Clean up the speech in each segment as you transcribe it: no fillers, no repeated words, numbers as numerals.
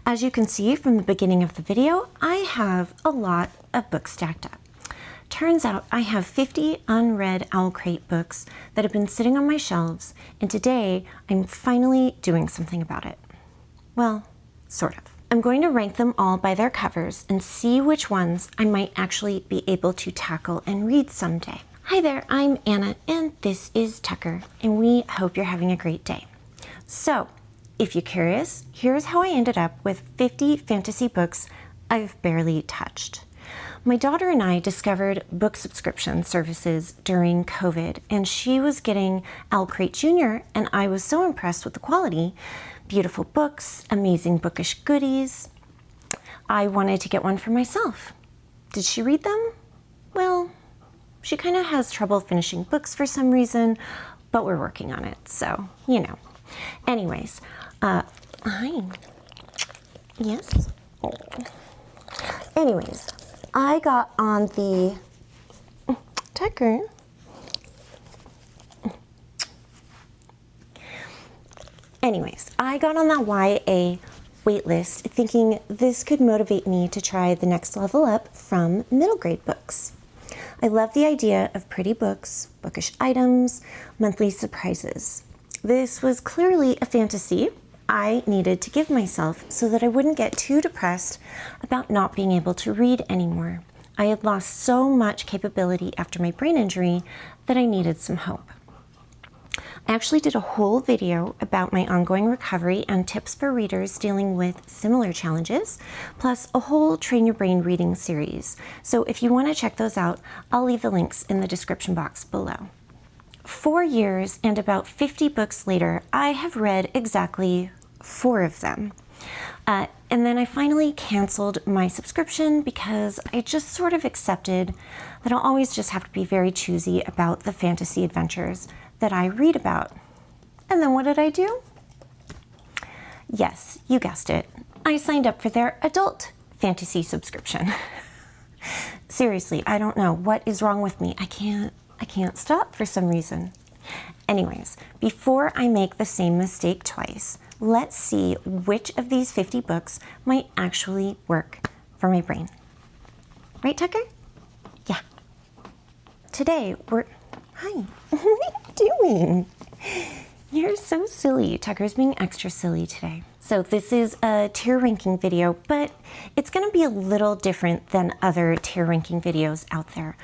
As you can see from the beginning of the video, I have a lot of books stacked up. Turns out I have 50 unread OwlCrate books that have been sitting on my shelves, and today I'm finally doing something about it. Well, sort of. I'm going to rank them all by their covers and see which ones I might actually be able to tackle and read someday. Hi there, I'm Anna, and this is Tucker, and we hope you're having a great day. So, if you're curious, here's how I ended up with 50 fantasy books I've barely touched. My daughter and I discovered book subscription services during COVID, and she was getting OwlCrate Jr., and I was so impressed with the quality. Beautiful books, amazing bookish goodies. I wanted to get one for myself. Did she read them? Well, she kind of has trouble finishing books for some reason, but we're working on it, so, you know. Anyways, hi. Yes? Oh. Anyways, I got on the Tucker. Anyways, I got on that YA waitlist thinking this could motivate me to try the next level up from middle grade books. I love the idea of pretty books, bookish items, monthly surprises. This was clearly a fantasy I needed to give myself so that I wouldn't get too depressed about not being able to read anymore. I had lost so much capability after my brain injury that I needed some hope. I actually did a whole video about my ongoing recovery and tips for readers dealing with similar challenges, plus a whole Train Your Brain reading series. So if you want to check those out, I'll leave the links in the description box below. 4 years and about 50 books later, I have read exactly 4 of them. And then I finally canceled my subscription because I just sort of accepted that I'll always just have to be very choosy about the fantasy adventures that I read about. And then what did I do? Yes, you guessed it. I signed up for their adult fantasy subscription. Seriously, I don't know what is wrong with me. I can't stop for some reason. Anyways, before I make the same mistake twice, let's see which of these 50 books might actually work for my brain. Right, Tucker? Yeah. Today, Hi, what are you doing? You're so silly. Tucker's being extra silly today. So this is a tier ranking video, but it's gonna be a little different than other tier ranking videos out there.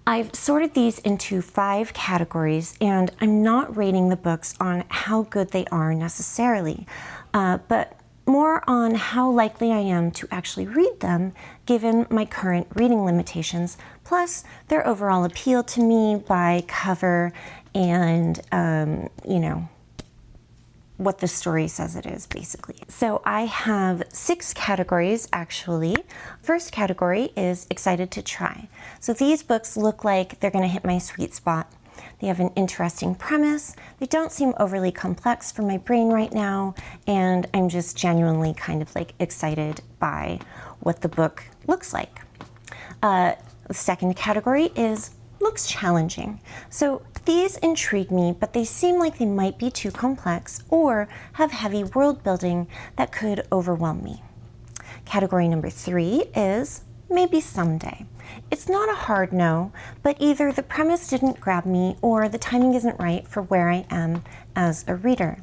I've sorted these into 5 categories, and I'm not rating the books on how good they are necessarily, but more on how likely I am to actually read them given my current reading limitations, plus their overall appeal to me by cover and, you know, what the story says it is, basically. So I have 6 categories, actually. First category is excited to try. So these books look like they're gonna hit my sweet spot. They have an interesting premise. They don't seem overly complex for my brain right now, and I'm just genuinely kind of like excited by what the book looks like. The second category is looks challenging. So these intrigue me, but they seem like they might be too complex or have heavy world building that could overwhelm me. Category number 3 is maybe someday. It's not a hard no, but either the premise didn't grab me or the timing isn't right for where I am as a reader.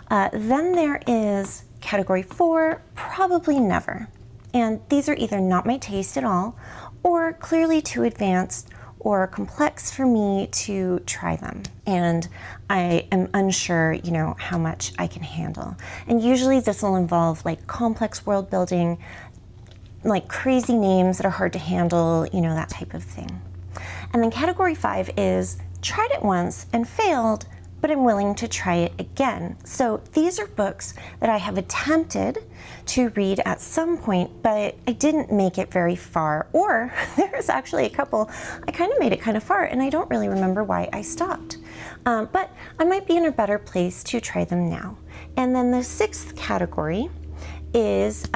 Then there is category 4, probably never. And these are either not my taste at all or clearly too advanced or complex for me to try them. And I am unsure, you know, how much I can handle. And usually this will involve like complex world building, like crazy names that are hard to handle, you know, that type of thing. And then category 5 is tried it once and failed, but I'm willing to try it again. So these are books that I have attempted to read at some point, but I didn't make it very far. Or there's actually a couple, I kind of made it kind of far and I don't really remember why I stopped. But I might be in a better place to try them now. And then the 6th category is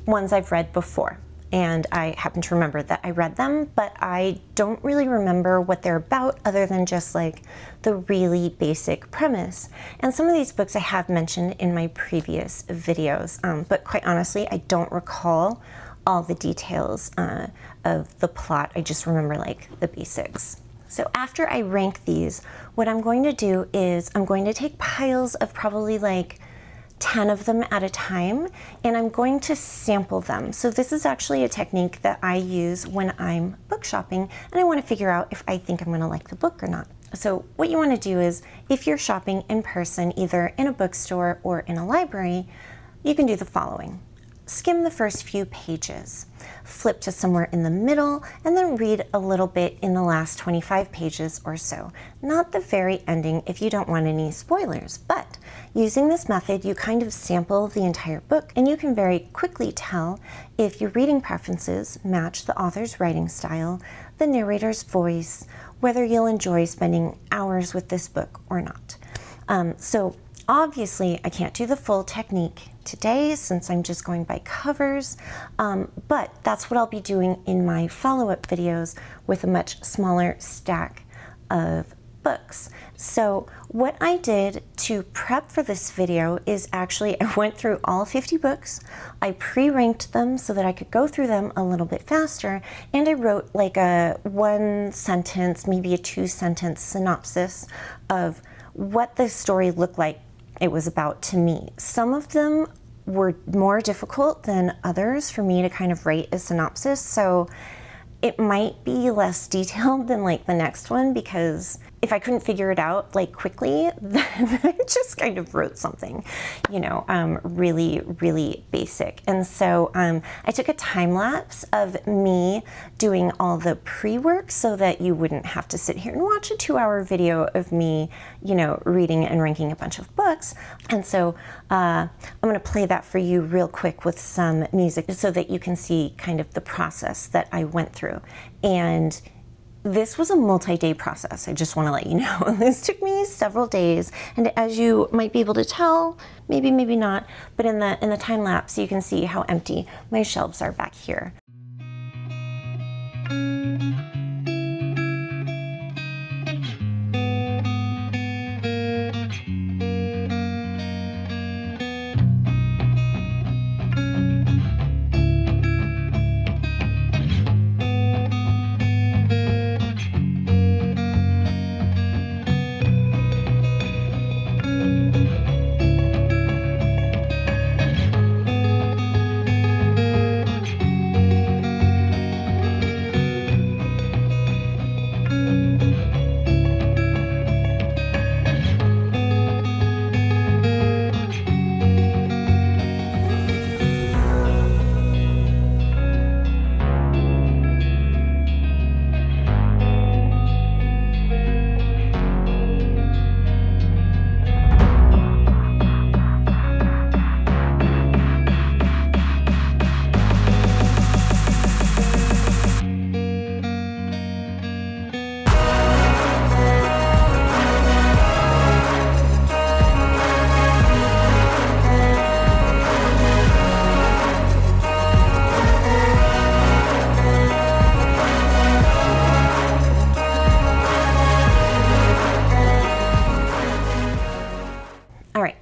ones I've read before. and I happen to remember that I read them, but I don't really remember what they're about other than just like the really basic premise. And some of these books I have mentioned in my previous videos, but quite honestly, I don't recall all the details of the plot. I just remember like the basics. So after I rank these, what I'm going to do is I'm going to take piles of probably like 10 of them at a time, and I'm going to sample them. So this is actually a technique that I use when I'm book shopping and I want to figure out if I think I'm going to like the book or not. So what you want to do is, if you're shopping in person, either in a bookstore or in a library, you can do the following. Skim the first few pages, flip to somewhere in the middle, and then read a little bit in the last 25 pages or so. Not the very ending if you don't want any spoilers, but using this method, you kind of sample the entire book, and you can very quickly tell if your reading preferences match the author's writing style, the narrator's voice, whether you'll enjoy spending hours with this book or not. So obviously, I can't do the full technique today since I'm just going by covers, but that's what I'll be doing in my follow-up videos with a much smaller stack of books. So what I did to prep for this video is actually I went through all 50 books, I pre-ranked them so that I could go through them a little bit faster, and I wrote like a 1-sentence, maybe a 2-sentence synopsis of what the story looked like it was about to me. Some of them were more difficult than others for me to kind of write a synopsis, so it might be less detailed than like the next one, because if I couldn't figure it out like quickly, then I just kind of wrote something, you know, really, really basic. And so I took a time lapse of me doing all the pre-work so that you wouldn't have to sit here and watch a 2-hour video of me, you know, reading and ranking a bunch of books. And so I'm gonna play that for you real quick with some music so that you can see kind of the process that I went through. And this was a multi-day process. I just want to let you know. This took me several days, and as you might be able to tell, maybe not, but in the time lapse, you can see how empty my shelves are back here.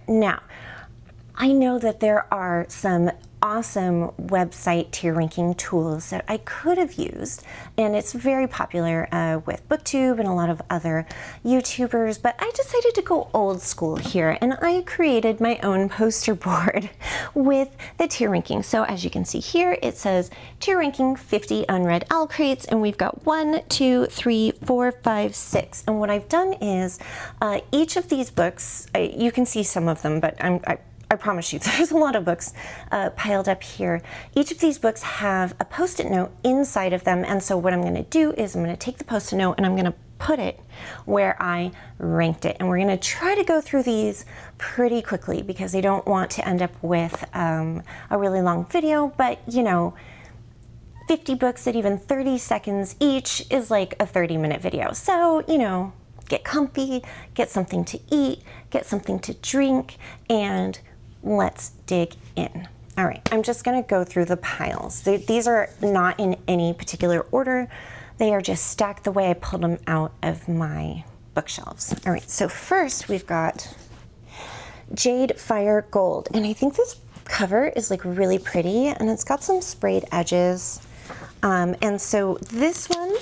Now, I know that there are some awesome website tier ranking tools that I could have used, and it's very popular with BookTube and a lot of other YouTubers, but I decided to go old school here, and I created my own poster board with the tier ranking. So as you can see here, it says tier ranking 50 unread OwlCrates, and we've got 1, 2, 3, 4, 5, 6. And what I've done is each of these books, you can see some of them, but I promise you, there's a lot of books piled up here. Each of these books have a Post-it note inside of them, and so what I'm going to do is I'm going to take the Post-it note and I'm going to put it where I ranked it. And we're going to try to go through these pretty quickly because I don't want to end up with a really long video, but you know, 50 books at even 30 seconds each is like a 30-minute video. So, you know, get comfy, get something to eat, get something to drink, and let's dig in. All right, I'm just gonna go through the piles. These are not in any particular order. They are just stacked the way I pulled them out of my bookshelves. All right, so first we've got Jade Fire Gold. And I think this cover is like really pretty and it's got some sprayed edges. And so this one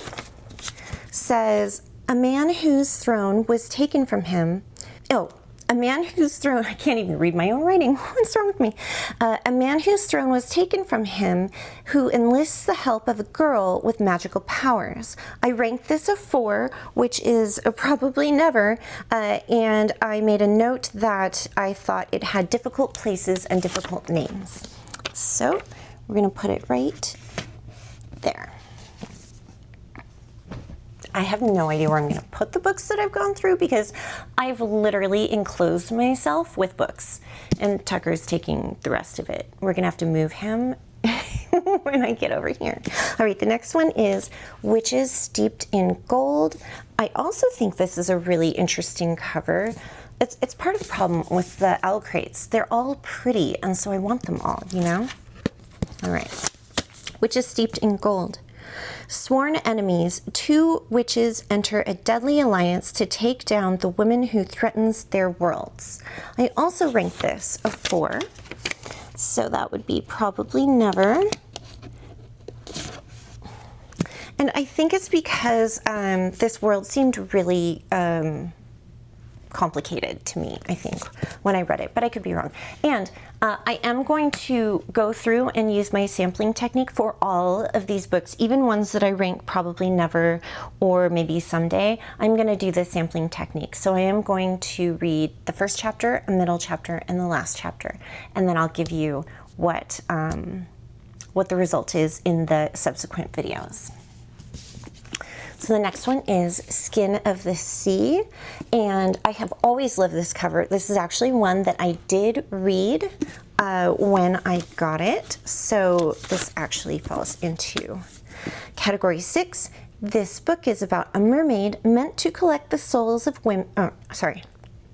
says, a man whose throne was taken from him. Oh, a man whose throne, I can't even read my own writing. What's wrong with me? A man whose throne was taken from him who enlists the help of a girl with magical powers. I ranked this a 4, which is a probably never. And I made a note that I thought it had difficult places and difficult names. So we're going to put it right there. I have no idea where I'm going to put the books that I've gone through because I've literally enclosed myself with books and Tucker's taking the rest of it. We're going to have to move him when I get over here. All right, the next one is Witches Steeped in Gold. I also think this is a really interesting cover. It's part of the problem with the OwlCrates. They're all pretty, and so I want them all, you know? All right, Witches Steeped in Gold. Sworn enemies, 2 witches enter a deadly alliance to take down the woman who threatens their worlds. I also ranked this a 4, so that would be probably never. And I think it's because this world seemed really complicated to me, I think, when I read it, but I could be wrong. And I am going to go through and use my sampling technique for all of these books, even ones that I rank probably never or maybe someday. I'm going to do the sampling technique. So I am going to read the first chapter, a middle chapter, and the last chapter, and then I'll give you what the result is in the subsequent videos. So the next one is Skin of the Sea, and I have always loved this cover. This is actually one that I did read when I got it, so this actually falls into category 6. This book is about a mermaid meant to collect the souls of women.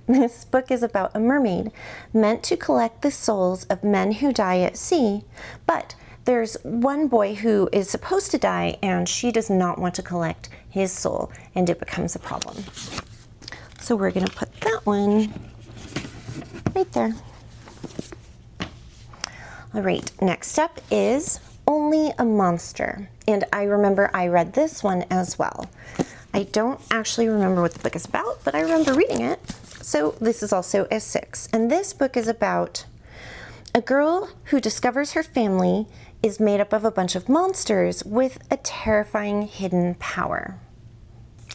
This book is about a mermaid meant to collect the souls of men who die at sea, but there's one boy who is supposed to die and she does not want to collect his soul, and it becomes a problem. So we're going to put that one right there. All right, next up is Only a Monster. And I remember I read this one as well. I don't actually remember what the book is about, but I remember reading it. So this is also a 6. And this book is about a girl who discovers her family is made up of a bunch of monsters with a terrifying hidden power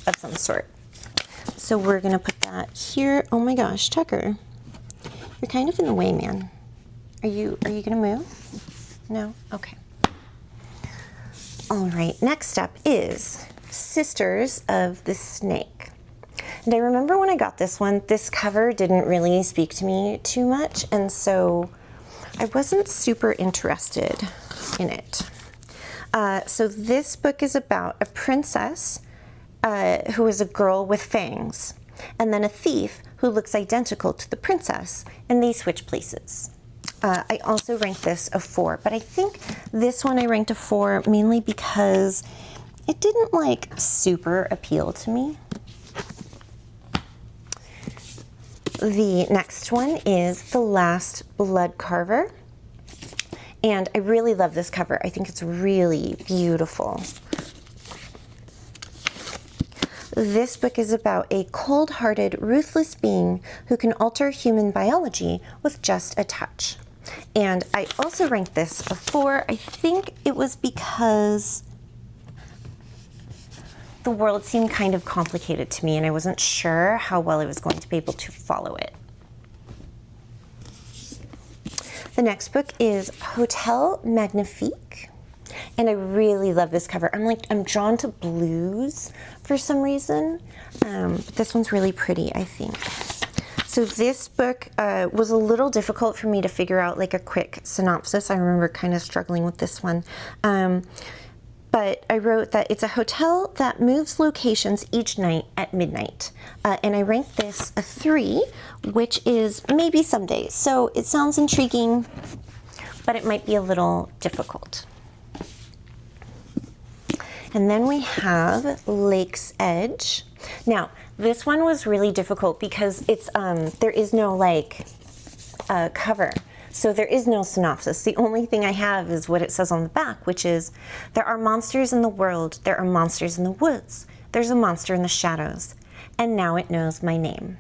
of some sort. So we're gonna put that here. Oh my gosh, Tucker, you're kind of in the way, man. Are you gonna move? No? Okay. All right, next up is Sisters of the Snake. And I remember when I got this one, this cover didn't really speak to me too much, and so I wasn't super interested in it. So this book is about a princess who is a girl with fangs, and then a thief who looks identical to the princess, and they switch places. I also ranked this a 4, but I think this one I ranked a 4 mainly because it didn't like super appeal to me. The next one is The Last Blood Carver. And I really love this cover. I think it's really beautiful. This book is about a cold-hearted, ruthless being who can alter human biology with just a touch. And I also ranked this a 4. I think it was because the world seemed kind of complicated to me and I wasn't sure how well I was going to be able to follow it. The next book is Hotel Magnifique, and I really love this cover. I'm drawn to blues for some reason, but this one's really pretty, I think. So this book was a little difficult for me to figure out like a quick synopsis. I remember kind of struggling with this one. But I wrote that it's a hotel that moves locations each night at midnight. And I ranked this a 3, which is maybe someday. So it sounds intriguing, but it might be a little difficult. And then we have Lake's Edge. Now, this one was really difficult because it's there is no like cover. So there is no synopsis. The only thing I have is what it says on the back, which is, there are monsters in the world, there are monsters in the woods, there's a monster in the shadows, and now it knows my name.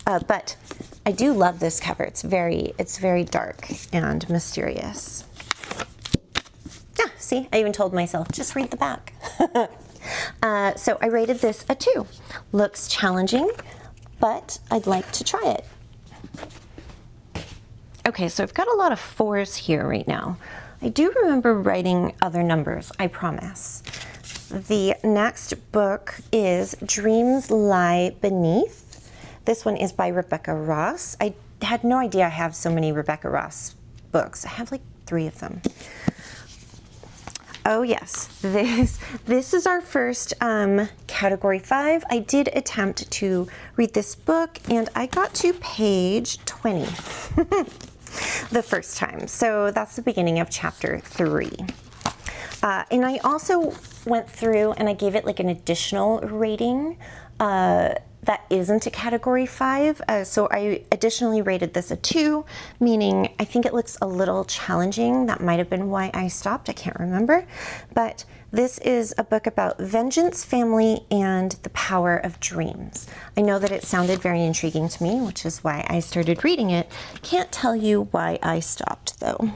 But I do love this cover. It's very dark and mysterious. Yeah, see, I even told myself, just read the back. So I rated this a 2. Looks challenging, but I'd like to try it. Okay, so I've got a lot of 4s here right now. I do remember writing other numbers, I promise. The next book is Dreams Lie Beneath. This one is by Rebecca Ross. I had no idea I have so many Rebecca Ross books. I have like 3 of them. Oh yes, this is our first category 5. I did attempt to read this book and I got to page 20 the first time. So that's the beginning of chapter 3. And I also went through and I gave it like an additional rating that isn't a category 5. So I additionally rated this a 2, meaning I think it looks a little challenging. That might have been why I stopped. I can't remember. But this is a book about vengeance, family, and the power of dreams. I know that it sounded very intriguing to me, which is why I started reading it. Can't tell you why I stopped though.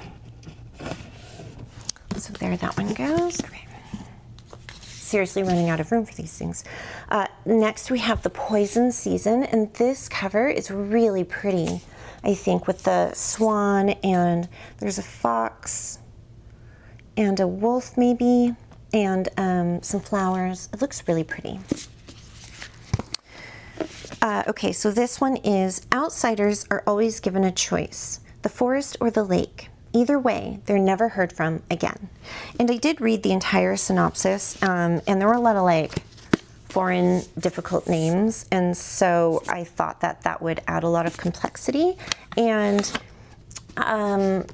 So there that one goes. Okay. Seriously running out of room for these things. Next we have The Poison Season, and this cover is really pretty, I think, with the swan, and there's a fox and a wolf maybe, and some flowers. It looks really pretty. Okay, so this one is Outsiders Are Always Given a Choice, the Forest or the Lake. Either way, they're never heard from again. And I did read the entire synopsis, and there were a lot of like foreign difficult names, and so I thought that that would add a lot of complexity, and I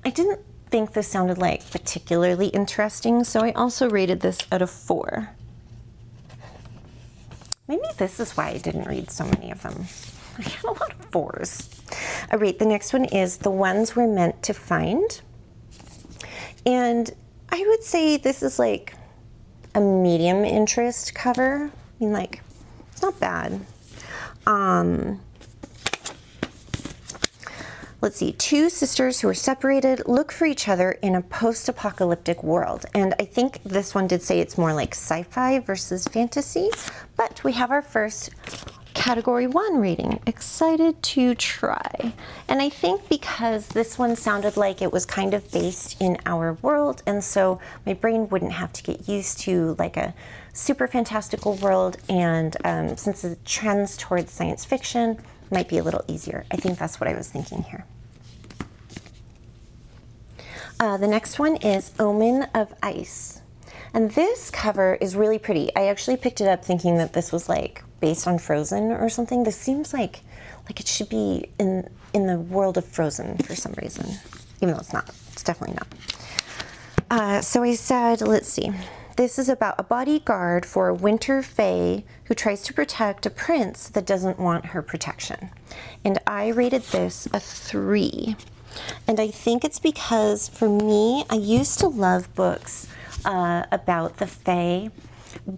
didn't think this sounded like particularly interesting, so I also rated this out of 4. Maybe this is why I didn't read so many of them. I had a lot of 4s. All right, the next one is The Ones We're Meant to Find. And I would say this is like a medium interest cover. I mean, like, it's not bad. Let's see, 2 sisters who are separated look for each other in a post-apocalyptic world. And I think this one did say it's more like sci-fi versus fantasy, but we have our first category 1 rating. Excited to try. And I think because this one sounded like it was kind of based in our world, and so my brain wouldn't have to get used to like a super fantastical world, and since it trends towards science fiction, might be a little easier. I think that's what I was thinking here. The next one is Omen of Ice. And this cover is really pretty. I actually picked it up thinking that this was like based on Frozen or something. This seems like it should be in the world of Frozen for some reason, even though it's not. It's definitely not. So I said, let's see. This is about a bodyguard for a winter fae who tries to protect a prince that doesn't want her protection. And I rated this a 3. And I think it's because for me, I used to love books about the fae,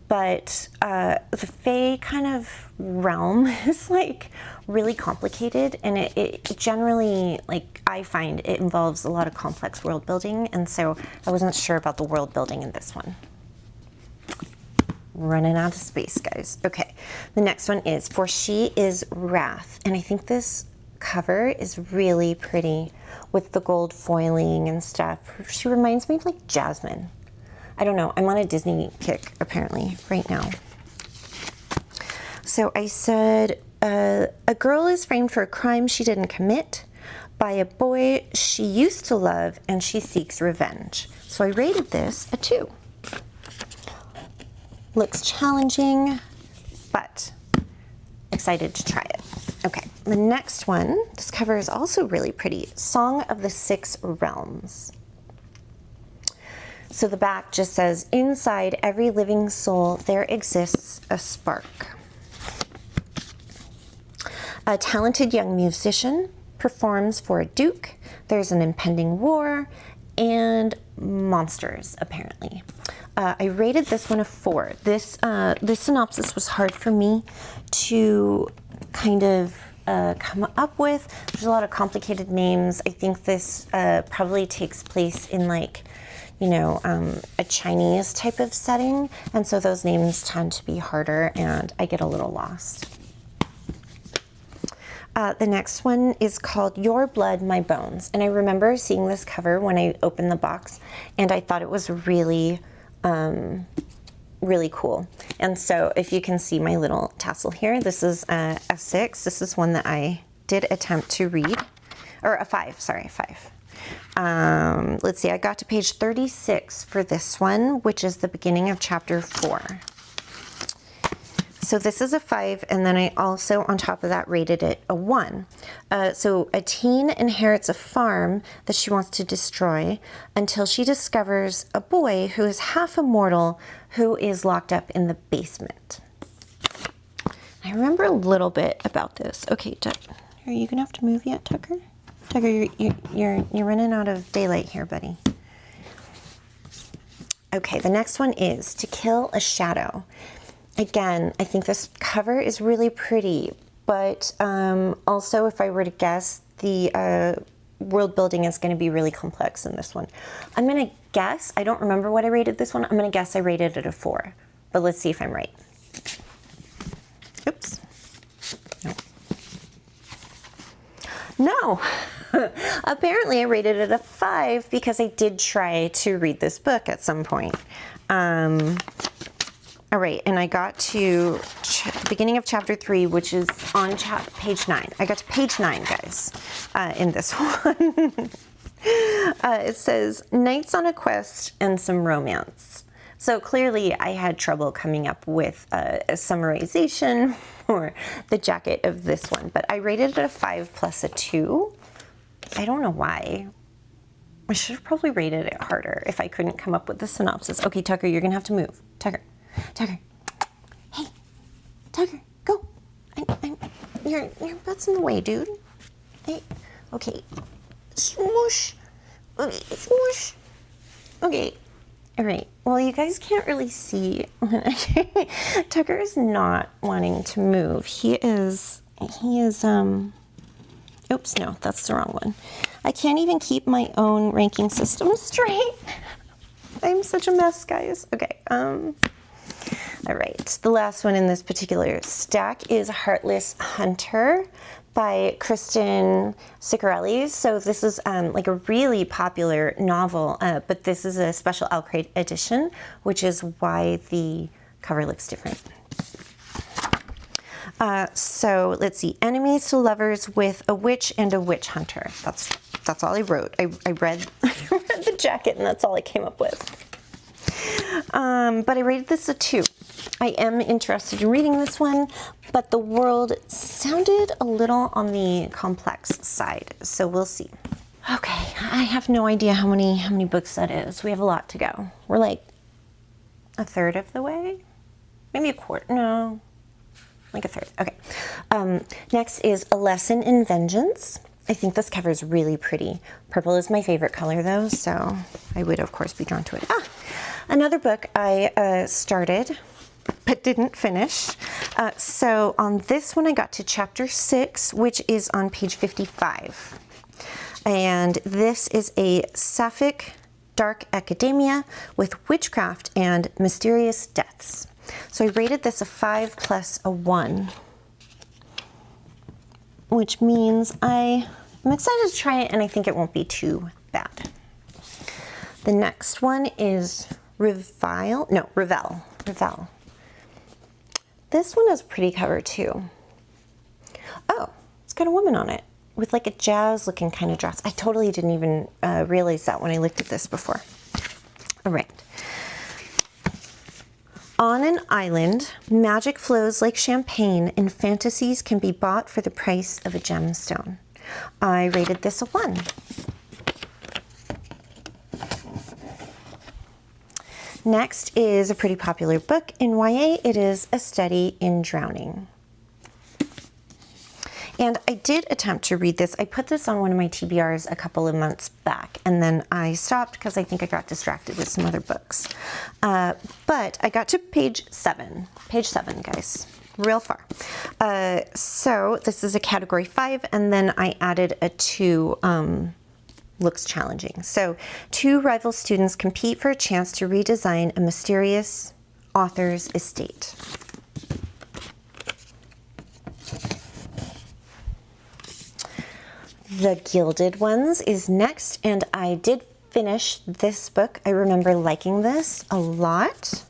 but the fae kind of realm is like really complicated, and it generally, like, I find it involves a lot of complex world building, and so I wasn't sure about the world building in this one. Running out of space, guys. Okay, the next one is For She Is Wrath, and I think this cover is really pretty with the gold foiling and stuff. She reminds me of like Jasmine. I don't know, I'm on a Disney kick apparently right now. So I said, a girl is framed for a crime she didn't commit by a boy she used to love, and she seeks revenge. So I rated this a 2. Looks challenging, but excited to try it. Okay, the next one, this cover is also really pretty. Song of the Six Realms. So the back just says, inside every living soul there exists a spark. A talented young musician performs for a duke. There's an impending war and monsters, apparently. I rated this one a 4. This synopsis was hard for me to kind of come up with. There's a lot of complicated names. I think this probably takes place in like, you know, a Chinese type of setting, and so those names tend to be harder and I get a little lost. The next one is called Your Blood, My Bones, and I remember seeing this cover when I opened the box and I thought it was really really cool. And so if you can see my little tassel here, this is a 6. This is one that I did attempt to read, or a 5, sorry, 5. Let's see, I got to page 36 for this one, which is the beginning of chapter 4. So this is a 5, and then I also, on top of that, rated it a 1. So a teen inherits a farm that she wants to destroy until she discovers a boy who is half immortal who is locked up in the basement. I remember a little bit about this. Okay, are you gonna have to move yet, Tucker? Tucker, you're running out of daylight here, buddy. Okay, the next one is To Kill a Shadow. Again, I think this cover is really pretty, but also if I were to guess, the world building is going to be really complex in this one. I'm going to guess, I don't remember what I rated this one, I'm going to guess I rated it a 4, but let's see if I'm right. Oops. No. Apparently I rated it a 5 because I did try to read this book at some point. All right, and I got to the beginning of chapter 3, which is on page 9. I got to page 9, guys, in this one. It says, Knights on a Quest and Some Romance. So clearly I had trouble coming up with a summarization for the jacket of this one, but I rated it a 5 plus a 2. I don't know why. I should have probably rated it harder if I couldn't come up with the synopsis. Okay, Tucker, you're gonna have to move. Tucker. Hey, Tucker, go. Your butt's in the way, dude. Hey, okay. Smoosh. Okay, smoosh. Okay. All right. Well, you guys can't really see. Tucker is not wanting to move. He is, oops, no, that's the wrong one. I can't even keep my own ranking system straight. I'm such a mess, guys. Okay, all right, the last one in this particular stack is Heartless Hunter by Kristen Ciccarelli. So this is like a really popular novel, but this is a special OwlCrate edition, which is why the cover looks different. So let's see, enemies to lovers with a witch and a witch hunter. That's all I wrote. I read the jacket and that's all I came up with. But I rated this a 2. I am interested in reading this one, but the world sounded a little on the complex side, so we'll see. Okay, I have no idea how many books that is. We have a lot to go. We're like a third of the way, maybe a quarter. No, like a third. Okay. Next is A Lesson in Vengeance. I think this cover is really pretty. Purple is my favorite color though, so I would of course be drawn to it. Another book I started but didn't finish. So on this one I got to chapter 6, which is on page 55. And this is a sapphic dark academia with witchcraft and mysterious deaths. So I rated this a 5 plus a 1, which means I'm excited to try it and I think it won't be too bad. The next one is Revel. This one has a pretty cover too. Oh, it's got a woman on it with like a jazz looking kind of dress. I totally didn't even realize that when I looked at this before. All right. On an island, magic flows like champagne and fantasies can be bought for the price of a gemstone. I rated this a 1. Next is a pretty popular book in YA. It is A Study in Drowning. And I did attempt to read this. I put this on one of my TBRs a couple of months back, and then I stopped because I think I got distracted with some other books. But I got to page 7. Page 7, guys. Real far. So this is a category 5, and then I added a 2, looks challenging. So 2 rival students compete for a chance to redesign a mysterious author's estate. The Gilded Ones is next, and I did finish this book. I remember liking this a lot.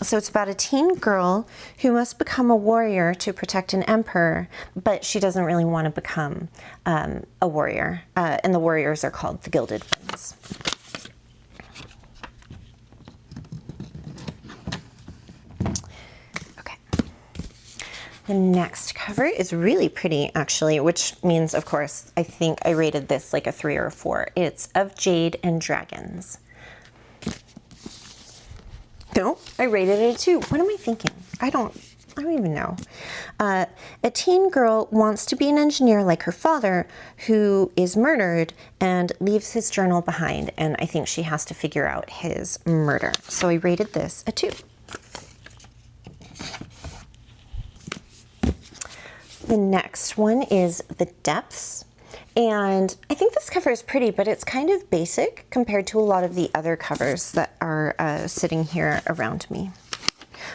So it's about a teen girl who must become a warrior to protect an emperor, but she doesn't really want to become a warrior, and the warriors are called the Gilded Ones. The next cover is really pretty, actually, which means, of course, I think I rated this like a 3 or a 4. It's Of Jade and Dragons. No, I rated it a 2. What am I thinking? I don't even know. A teen girl wants to be an engineer like her father, who is murdered and leaves his journal behind, and I think she has to figure out his murder. So I rated this a 2. The next one is The Depths, and I think this cover is pretty, but it's kind of basic compared to a lot of the other covers that are sitting here around me.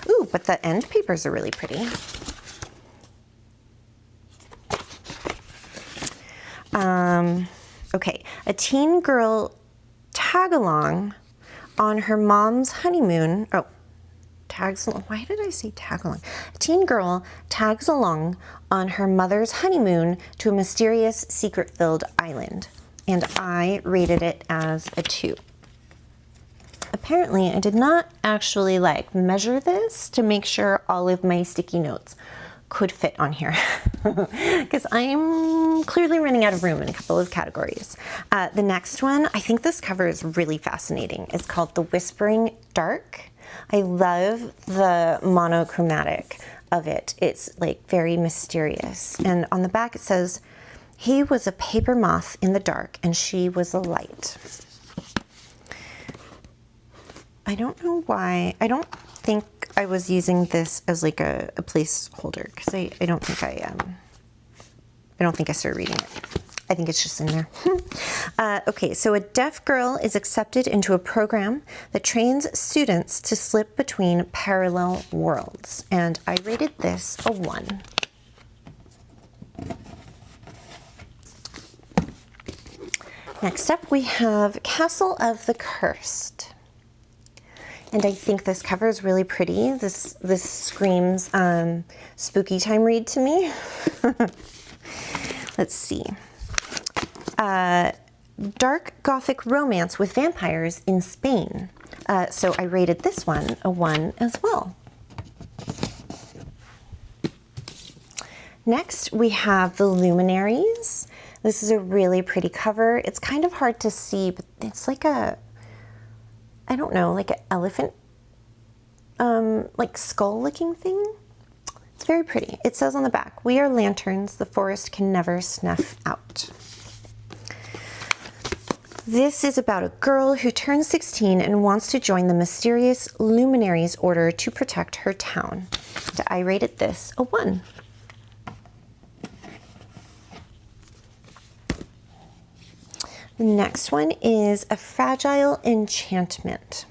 Ooh, but the end papers are really pretty. Okay, a teen girl tag along on her mom's honeymoon. Oh. Tags along. Why did I say tag along? A teen girl tags along on her mother's honeymoon to a mysterious secret-filled island, and I rated it as a 2. Apparently, I did not actually measure this to make sure all of my sticky notes could fit on here because I'm clearly running out of room in a couple of categories. The next one, I think this cover is really fascinating. It's called The Whispering Dark. I love the monochromatic of it. It's like very mysterious. And on the back it says, he was a paper moth in the dark and she was a light. I don't know why. I don't think I was using this as like a placeholder because I don't think I started reading it. I think it's just in there. Okay, so a deaf girl is accepted into a program that trains students to slip between parallel worlds, and I rated this a 1. Next up, we have Castle of the Cursed. And I think this cover is really pretty. This screams spooky time read to me. Let's see. Dark Gothic romance with vampires in Spain. So I rated this one a 1 as well. Next, we have The Luminaries. This is a really pretty cover. It's kind of hard to see, but it's like a, I don't know, like an elephant, like skull-looking thing. It's very pretty. It says on the back, "We are lanterns the forest can never snuff out." This is about a girl who turns 16 and wants to join the mysterious Luminaries order to protect her town. I rated this a 1. The next one is A Fragile Enchantment.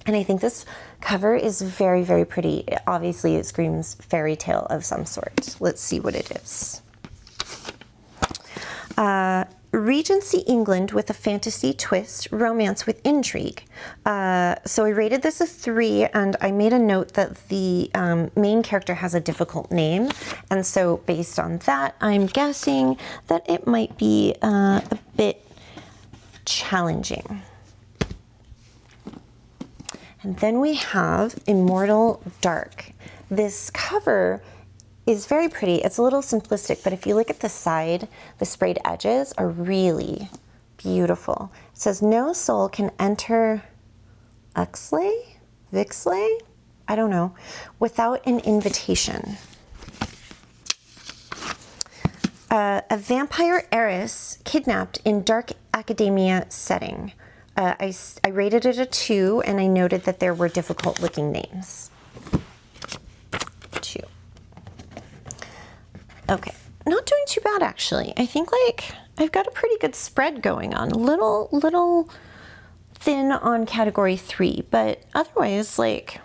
And I think this cover is very, very pretty. Obviously, it screams fairy tale of some sort. Let's see what it is. Regency England with a fantasy twist, romance with intrigue. So I rated this a 3, and I made a note that the main character has a difficult name, and so based on that, I'm guessing that it might be a bit challenging. And then we have Immortal Dark. This cover is very pretty. It's a little simplistic, but if you look at the side, the sprayed edges are really beautiful. It says, no soul can enter Vixlay, I don't know, without an invitation. A vampire heiress kidnapped in dark academia setting. I rated it a 2, and I noted that there were difficult looking names. 2. Okay, not doing too bad actually. I think like I've got a pretty good spread going on. A little thin on category 3, but otherwise like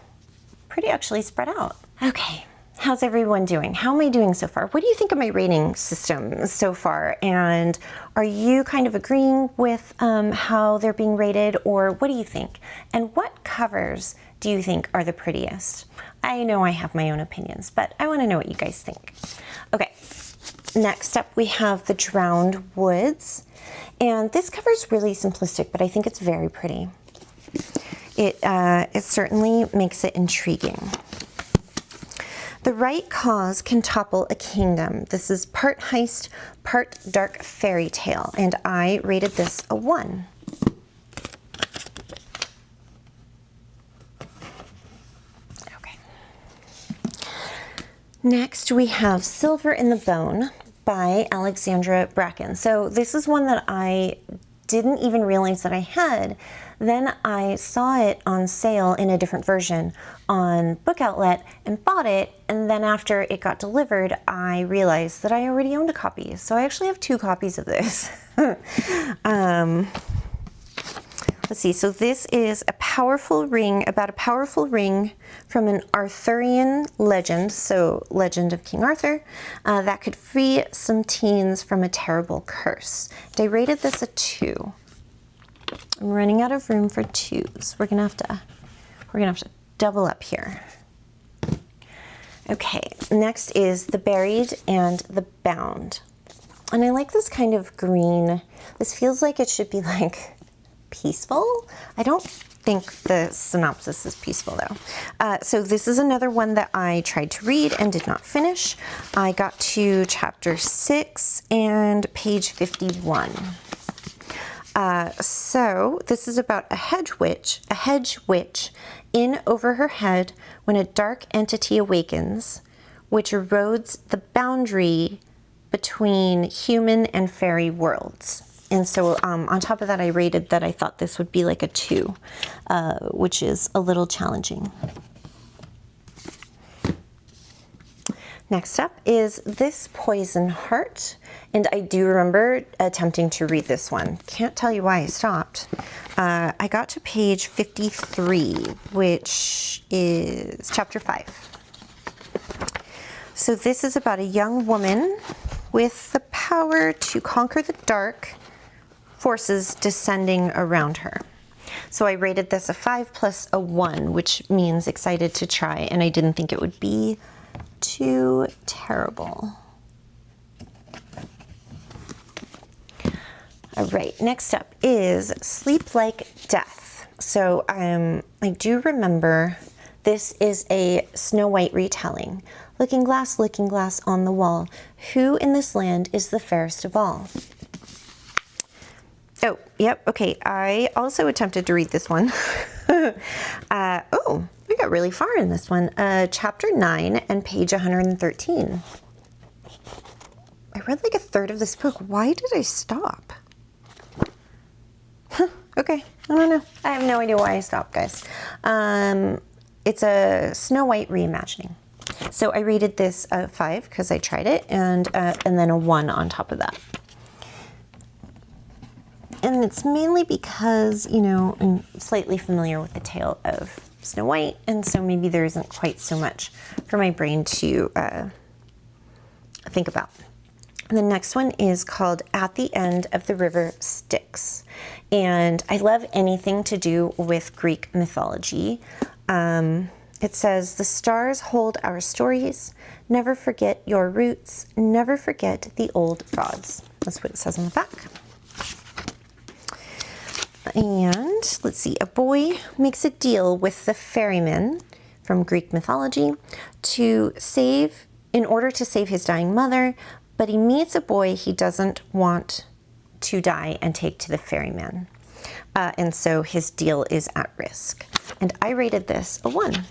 pretty actually spread out. Okay. How's everyone doing? How am I doing so far? What do you think of my rating system so far? And are you kind of agreeing with how they're being rated, or what do you think? And what covers do you think are the prettiest? I know I have my own opinions, but I want to know what you guys think. Okay, next up we have The Drowned Woods. And this cover is really simplistic, but I think it's very pretty. It certainly makes it intriguing. The right cause can topple a kingdom. This is part heist, part dark fairy tale, and I rated this a 1. Okay. Next we have Silver in the Bone by Alexandra Bracken. So this is one that I didn't even realize that I had. Then I saw it on sale in a different version on Book Outlet and bought it, and then after it got delivered, I realized that I already owned a copy. So I actually have 2 copies of this. Let's see, so this is about a powerful ring from an Arthurian legend, so legend of King Arthur, that could free some teens from a terrible curse. And I rated this a 2. I'm running out of room for 2s. We're gonna have to double up here. Okay, next is The Buried and the Bound. And I like this kind of green. This feels like it should be like peaceful. I don't think the synopsis is peaceful though. So this is another one that I tried to read and did not finish. I got to chapter 6 and page 51. So this is about a hedge witch in over her head when a dark entity awakens, which erodes the boundary between human and fairy worlds. And so on top of that, I rated that I thought this would be like a 2, which is a little challenging. Next up is This Poison Heart, and I do remember attempting to read this one. Can't tell you why I stopped. I got to page 53, which is chapter 5. So this is about a young woman with the power to conquer the dark forces descending around her. So I rated this a 5 plus a 1, which means excited to try, and I didn't think it would be too terrible. All right, next up is Sleep Like Death. So I do remember this is a Snow White retelling. Looking glass on the wall, who in this land is the fairest of all? Oh, yep, okay, I also attempted to read this one. Oh, I got really far in this one. Chapter 9 and page 113. I read like a third of this book. Why did I stop? Okay, I don't know. I have no idea why I stopped, guys. It's a Snow White reimagining. So I rated this a 5 because I tried it, and then a 1 on top of that. And it's mainly because, you know, I'm slightly familiar with the tale of Snow White, and so maybe there isn't quite so much for my brain to think about. And the next one is called At the End of the River Styx. And I love anything to do with Greek mythology. It says, the stars hold our stories. Never forget your roots. Never forget the old gods. That's what it says on the back. And let's see, a boy makes a deal with the ferryman from Greek mythology in order to save his dying mother, but he meets a boy he doesn't want to die and take to the ferryman. And so his deal is at risk. And I rated this a 1.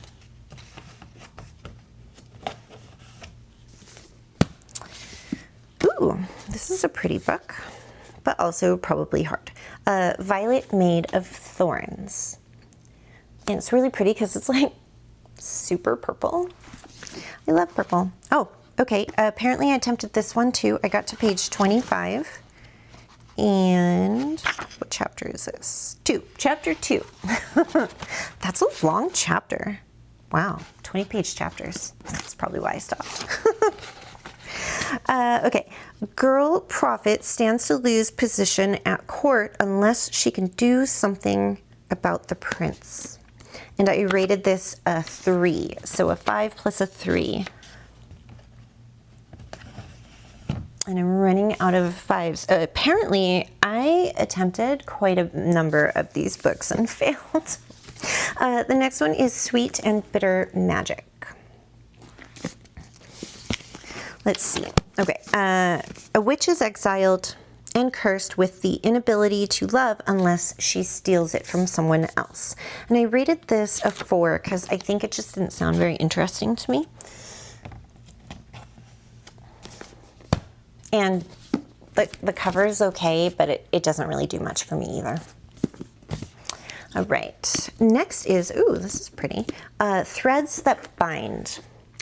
Ooh, this is a pretty book, but also probably hard. Violet Made of Thorns. And it's really pretty because it's like super purple. I love purple. Oh, okay. Apparently I attempted this one too. I got to page 25. And what chapter is this? 2. Chapter 2. That's a long chapter. Wow, 20-page chapters. That's probably why I stopped. Okay, girl prophet stands to lose position at court unless she can do something about the prince. And I rated this a 3, so a 5 plus a 3. And I'm running out of 5s. Apparently, I attempted quite a number of these books and failed. The next one is Sweet and Bitter Magic. Let's see. Okay. A witch is exiled and cursed with the inability to love unless she steals it from someone else. And I rated this a 4 because I think it just didn't sound very interesting to me. And the cover is okay, but it doesn't really do much for me either. All right. Next is, ooh, this is pretty. Threads That Bind.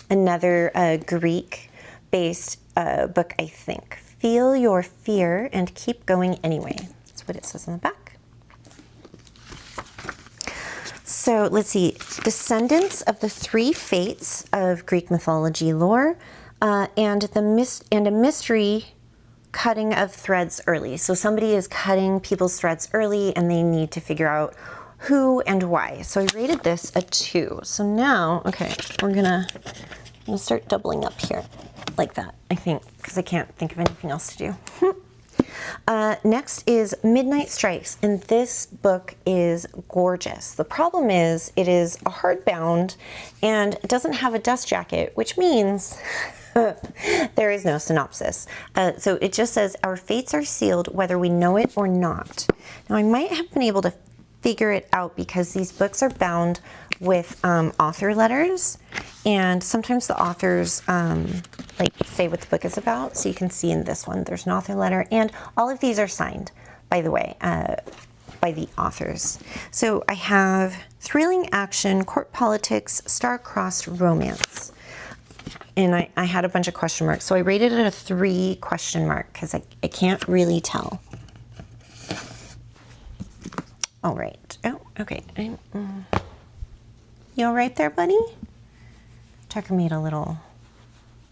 Another Greek-based book, I think. Feel your fear and keep going anyway. That's what it says on the back. So let's see. Descendants of the 3 fates of Greek mythology lore. And a mystery cutting of threads early. So somebody is cutting people's threads early and they need to figure out who and why. So I rated this a 2. So now, okay, I'm gonna start doubling up here like that, I think, because I can't think of anything else to do. Next is Midnight Strikes, and this book is gorgeous. The problem is it is a hardbound and it doesn't have a dust jacket, which means there is no synopsis. So it just says, our fates are sealed whether we know it or not. Now I might have been able to figure it out because these books are bound with author letters, and sometimes the authors like say what the book is about. So you can see in this one, there's an author letter, and all of these are signed, by the way, by the authors. So I have thrilling action, court politics, star-crossed romance. And I had a bunch of question marks. So I rated it a 3 question mark because I can't really tell. All right. Oh, okay. You all right there, buddy? Tucker made a little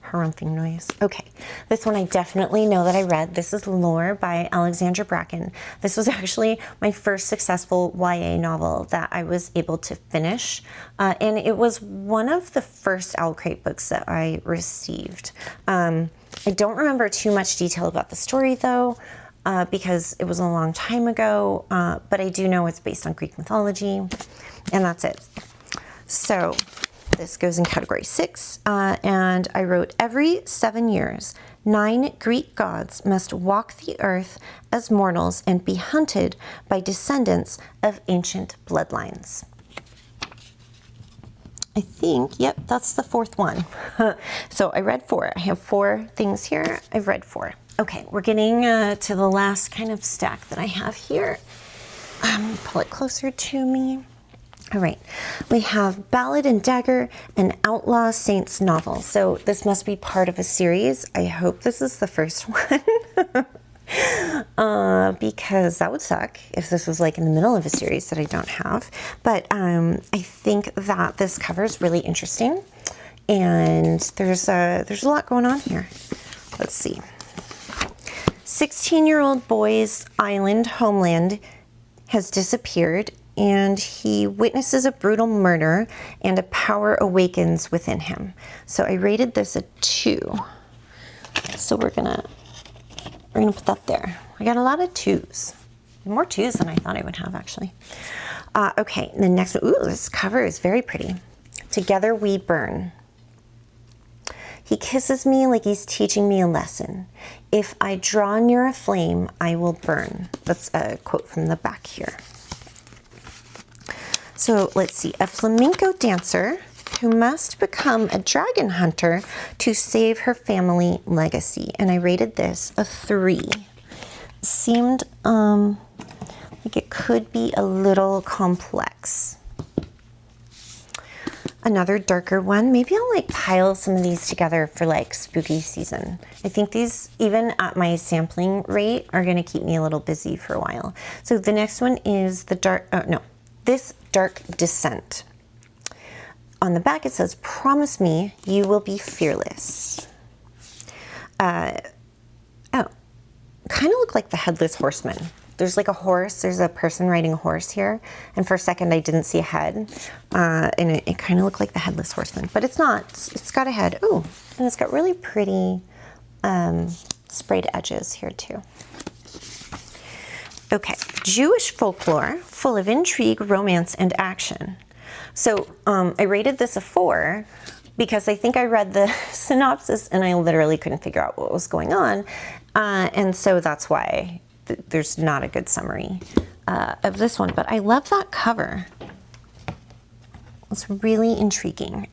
harumphing noise. Okay, this one I definitely know that I read. This is Lore by Alexandra Bracken. This was actually my first successful YA novel that I was able to finish. And it was one of the first OwlCrate books that I received. I don't remember too much detail about the story though, because it was a long time ago, but I do know it's based on Greek mythology, and that's it. So this goes in category 6, and I wrote, every 7 years, 9 Greek gods must walk the earth as mortals and be hunted by descendants of ancient bloodlines. I think, yep, that's the 4th one. So I read 4. I have 4 things here. I've read 4. Okay, we're getting to the last kind of stack that I have here. Pull it closer to me. All right, we have Ballad and Dagger, an Outlaw Saints novel. So this must be part of a series. I hope this is the first one. Because that would suck if this was like in the middle of a series that I don't have. But I think that this cover is really interesting, and there's a lot going on here. Let's see. 16-year-old boy's island homeland has disappeared, and he witnesses a brutal murder, and a power awakens within him. So I rated this a 2. So we're gonna put that there. I got a lot of 2s. More twos than I thought I would have, actually. Okay, the next one. Ooh, this cover is very pretty. Together we burn. He kisses me like he's teaching me a lesson. If I draw near a flame, I will burn. That's a quote from the back here. So let's see. A flamenco dancer who must become a dragon hunter to save her family legacy. And I rated this a 3. Seemed like it could be a little complex. Another darker one. Maybe I'll like pile some of these together for like spooky season. I think these, even at my sampling rate, are gonna keep me a little busy for a while. So the next one is the This Dark Descent. On the back it says, promise me you will be fearless. Kind of look like the Headless Horseman. There's like a horse, there's a person riding a horse here, and for a second I didn't see a head, and it kind of looked like the Headless Horseman, but it's not. It's got a head. Ooh, and it's got really pretty sprayed edges here too. Okay, Jewish folklore, full of intrigue, romance, and action. So I rated this a 4 because I think I read the synopsis and I literally couldn't figure out what was going on, and so that's why there's not a good summary of this one, but I love that cover. It's really intriguing.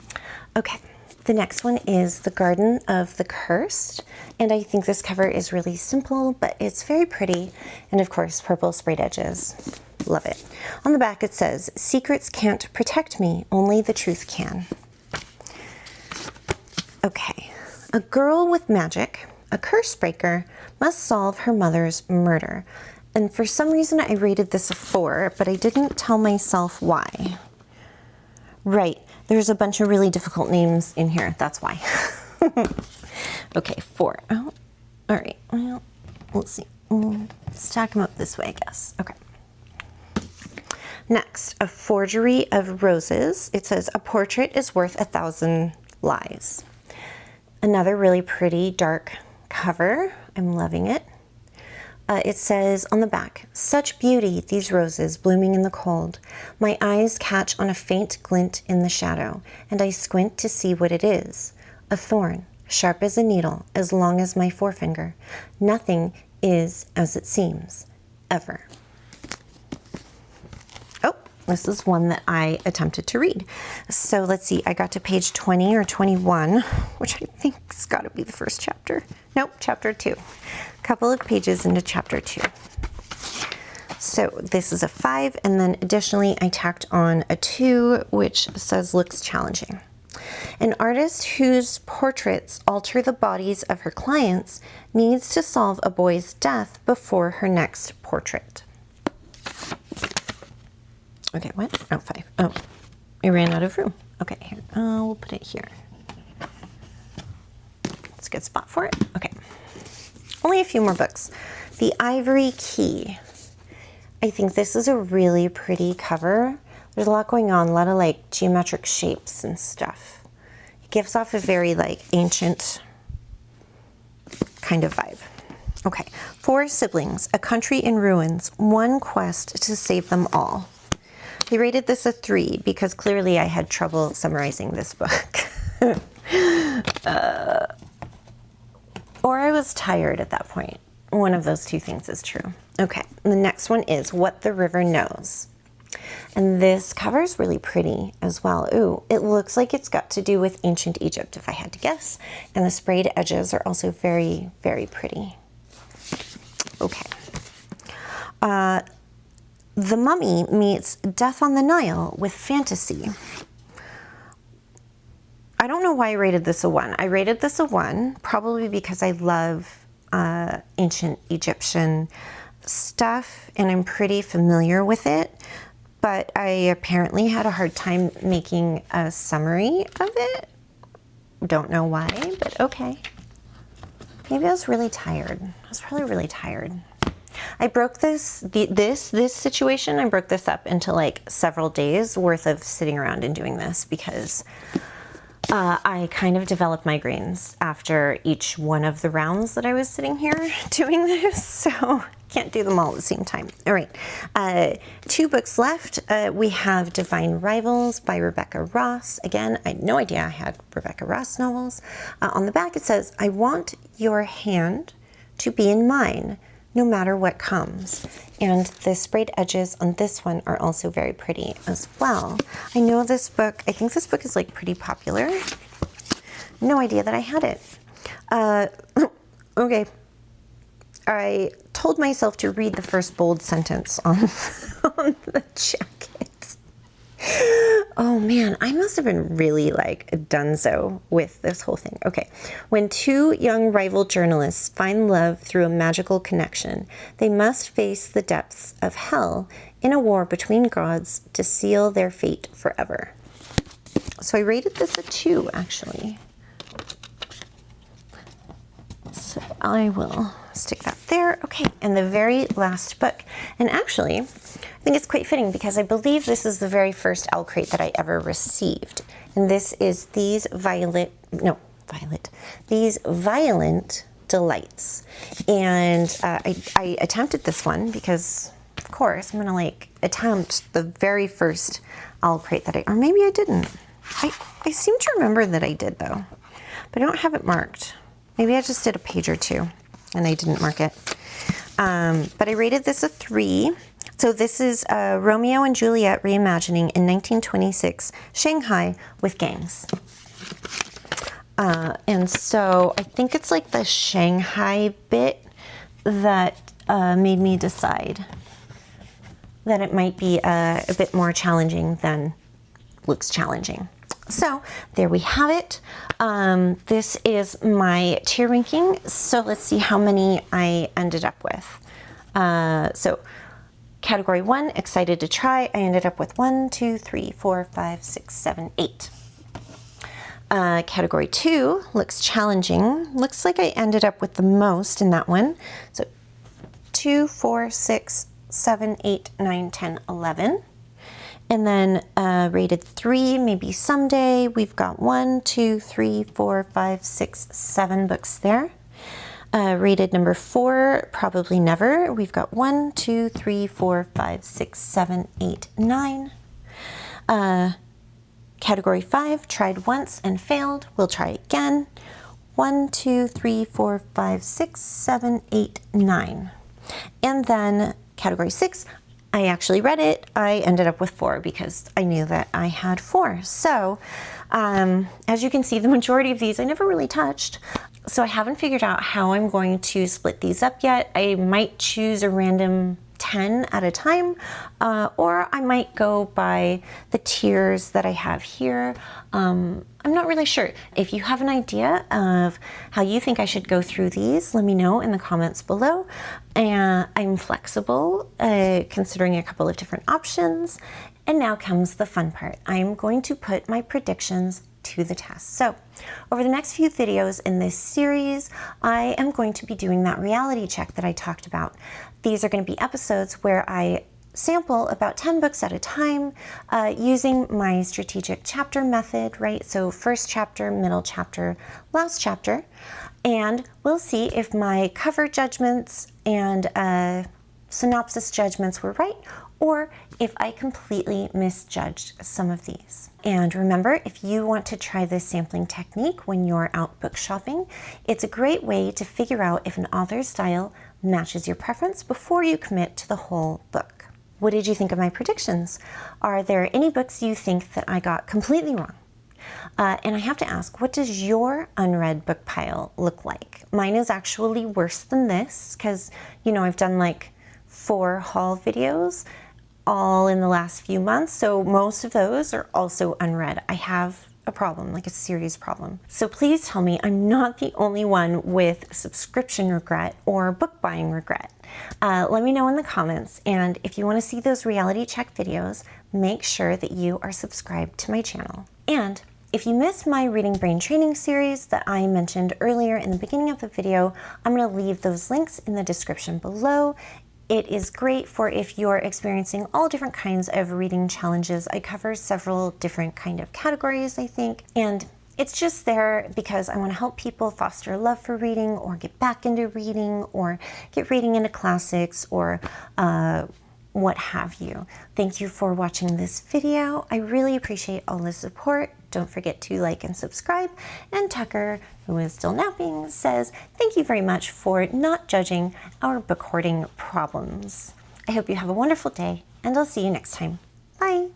Okay, the next one is The Garden of the Cursed, and I think this cover is really simple, but it's very pretty, and of course, purple sprayed edges. Love it. On the back it says, secrets can't protect me, only the truth can. Okay, a girl with magic, a curse breaker, must solve her mother's murder. And for some reason I rated this a 4, but I didn't tell myself why. Right, there's a bunch of really difficult names in here, that's why. Okay, 4. Oh, all right, well, let's see. Stack them up this way, I guess. Okay. Next, A Forgery of Roses. It says, a portrait is worth 1,000 lies. Another really pretty dark cover. I'm loving it. It says on the back, such beauty, these roses blooming in the cold. My eyes catch on a faint glint in the shadow, and I squint to see what it is. A thorn, sharp as a needle, as long as my forefinger. Nothing is as it seems, ever. Oh, this is one that I attempted to read. So let's see, I got to page 20 or 21, which I think has got to be the first chapter. Nope, chapter 2. A couple of pages into chapter 2. So this is a 5, and then additionally I tacked on a 2, which says looks challenging. An artist whose portraits alter the bodies of her clients needs to solve a boy's death before her next portrait. Okay, what? Oh, 5. Oh, I ran out of room. Okay, here. We'll put it here. It's a good spot for it. Okay. Only a few more books. The Ivory Key. I think this is a really pretty cover. There's a lot going on, a lot of like geometric shapes and stuff. It gives off a very like ancient kind of vibe. Okay, 4 siblings, a country in ruins, one quest to save them all. I rated this a 3 because clearly I had trouble summarizing this book. Or I was tired at that point. One of those two things is true. Okay, the next one is What the River Knows. And this cover is really pretty as well. Ooh, it looks like it's got to do with ancient Egypt, if I had to guess. And the sprayed edges are also very, very pretty. Okay. The Mummy meets Death on the Nile with fantasy. I don't know why I rated this a 1. I rated this a 1 probably because I love ancient Egyptian stuff and I'm pretty familiar with it, but I apparently had a hard time making a summary of it. Don't know why, but okay. Maybe I was really tired. I was probably really tired. I broke this situation, I broke this up into like several days worth of sitting around and doing this because I kind of developed migraines after each one of the rounds that I was sitting here doing this, so can't do them all at the same time. All right, 2 books left. We have Divine Rivals by Rebecca Ross. Again, I had no idea I had Rebecca Ross novels. On the back it says, I want your hand to be in mine, no matter what comes. And the sprayed edges on this one are also very pretty as well. I know this book, I think this book is like pretty popular. No idea that I had it. Okay. I told myself to read the first bold sentence on, on the jacket. Oh man, I must have been really like donezo with this whole thing. Okay, when 2 young rival journalists find love through a magical connection, they must face the depths of hell in a war between gods to seal their fate forever. So I rated this a 2, actually. So I will stick that there. Okay, and the very last book. And actually, I think it's quite fitting because I believe this is the very first OwlCrate that I ever received. And this is These Violent Delights. And I attempted this one because, of course, I'm gonna like attempt the very first OwlCrate that or maybe I didn't. I seem to remember that I did though, but I don't have it marked. Maybe I just did a page or 2 and I didn't mark it. But I rated this a 3. So this is Romeo and Juliet reimagining in 1926 Shanghai with gangs. And so I think it's like the Shanghai bit that made me decide that it might be a bit more challenging than looks challenging. So there we have it. This is my tier ranking. So let's see how many I ended up with. So category 1, excited to try. I ended up with 1, 2, 3, 4, 5, 6, 7, 8. Category 2, looks challenging. Looks like I ended up with the most in that one. So 2, 4, 6, 7, 8, 9, 10, 11. And then rated 3, maybe someday. We've got 1, 2, 3, 4, 5, 6, 7 books there. Rated number 4, probably never. We've got 1, 2, 3, 4, 5, 6, 7, 8, 9. Category 5, tried once and failed. We'll try again. 1, 2, 3, 4, 5, 6, 7, 8, 9. And then category 6, I actually read it. I ended up with 4 because I knew that I had 4. So as you can see, the majority of these I never really touched. So I haven't figured out how I'm going to split these up yet. I might choose a random 10 at a time, or I might go by the tiers that I have here. I'm not really sure. If you have an idea of how you think I should go through these, let me know in the comments below. And I'm flexible, considering a couple of different options. And now comes the fun part. I'm going to put my predictions to the test. So over the next few videos in this series, I am going to be doing that reality check that I talked about. These are going to be episodes where I sample about 10 books at a time using my strategic chapter method, right? So first chapter, middle chapter, last chapter, and we'll see if my cover judgments and synopsis judgments were right, or if I completely misjudged some of these. And remember, if you want to try this sampling technique when you're out book shopping, it's a great way to figure out if an author's style matches your preference before you commit to the whole book. What did you think of my predictions? Are there any books you think that I got completely wrong? And I have to ask, what does your unread book pile look like? Mine is actually worse than this because, you know, I've done like 4 haul videos all in the last few months, so most of those are also unread. I have a problem, like a serious problem. So please tell me I'm not the only one with subscription regret or book buying regret. Let me know in the comments, and if you want to see those reality check videos, make sure that you are subscribed to my channel. And if you missed my Reading Brain training series that I mentioned earlier in the beginning of the video, I'm going to leave those links in the description below. It is great for if you're experiencing all different kinds of reading challenges. I cover several different kind of categories, I think. And It's just there because I want to help people foster a love for reading or get back into reading or get reading into classics or what have you. Thank you for watching this video. I really appreciate all the support. Don't forget to like and subscribe. And Tucker, who is still napping, says thank you very much for not judging our book hoarding problems. I hope you have a wonderful day, and I'll see you next time. Bye.